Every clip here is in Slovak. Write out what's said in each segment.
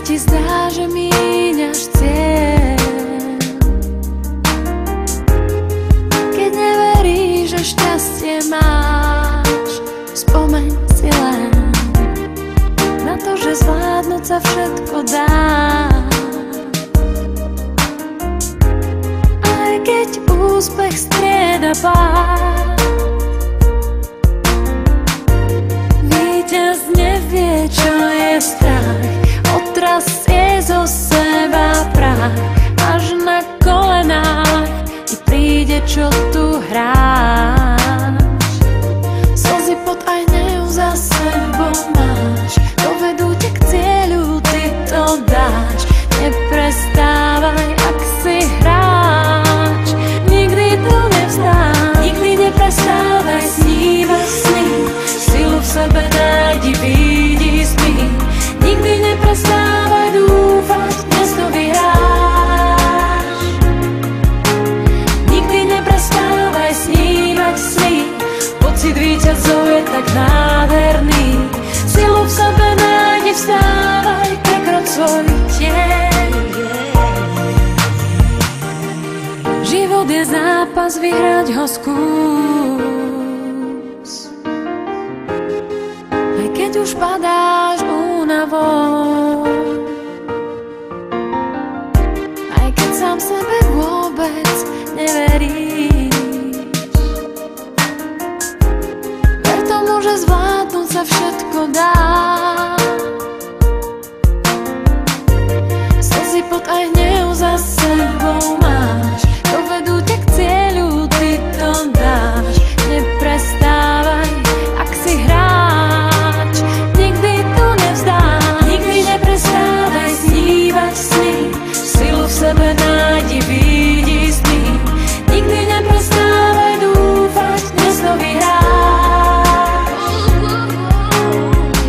ti zdá, že míňaš cieľ, keď neveríš, že šťastie máš, spomeň si len na to, že zvládnuť sa všetko dá. Aj keď úspech strieda pád, víťaz nevie, čo je strach, otrasie zo seba prach, až na kolenách ti príde, čo tu hráš. Slzy, pot aj hnev za sebou máš, dovedú ťa k cieľu, ty to dáš. Neprestávaj, ak si hráč, nikdy to nevzdáš. Nikdy neprestávaj snívať sny, silu v sebe nájdi, vidí sny. Nikdy neprestávaj dúfať, dnes to vyhráš. Nikdy neprestávaj snívať sny, pocit víťazov je tak nádherný. Silu v sebe nájdi, vstávaj, prekroč svoj tieň. Život je zápas, vyhrať ho skús, aj keď už padáš únavou, aj keď sám sebe vôbec neveríš. Ver tomu, že zvládnuť sa všetko dá. Slzy, pot aj hnev za sebou máš, dovedú ťa k cieľu, ty to dáš. Neprestávaj, ak si hráč, nikdy to nevzdáš. Nikdy neprestávaj snívať sny, silu v sebe nájdi, vidí sny. Nikdy neprestávaj dúfať, dnes to vyhráš.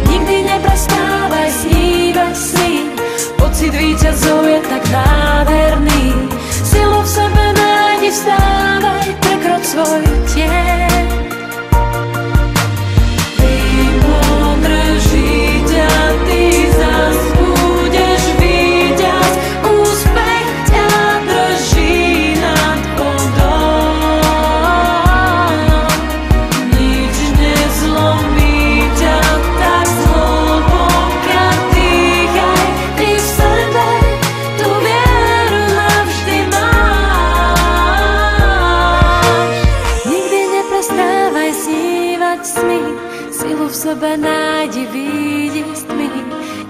Nikdy neprestávaj snívať sny, pocit víťazov je tak nádherný. Silu v sebe nájdi, vstávaj, prekroč svoj tieň. Vymodrží ťa, ty zas budeš víťaz, úspech ťa drží nad vodou. Nič nezlomí ťa tak zhlboka, dýchaj, ty v sebe tú vieru navždy máš. Nikdy neprestávaj snívať sny, silu v sebe nájdi, vidí tmy.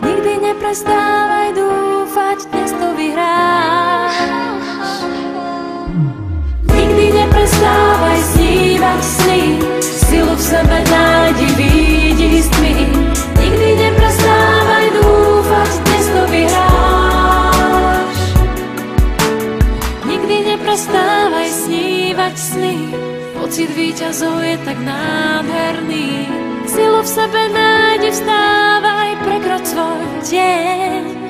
Nikdy neprestávaj dúfať, dnes to vyhráš. Nikdy neprestávaj snívať sny, silu v sebe nájdi, vidí tmy. Nikdy neprestávaj dúfať, dnes to vyhráš. Nikdy neprestávaj snívať sny, pocit víťazov je tak nádherný. Silu v sebe nájdi, vstávaj, prekroč svoj tieň.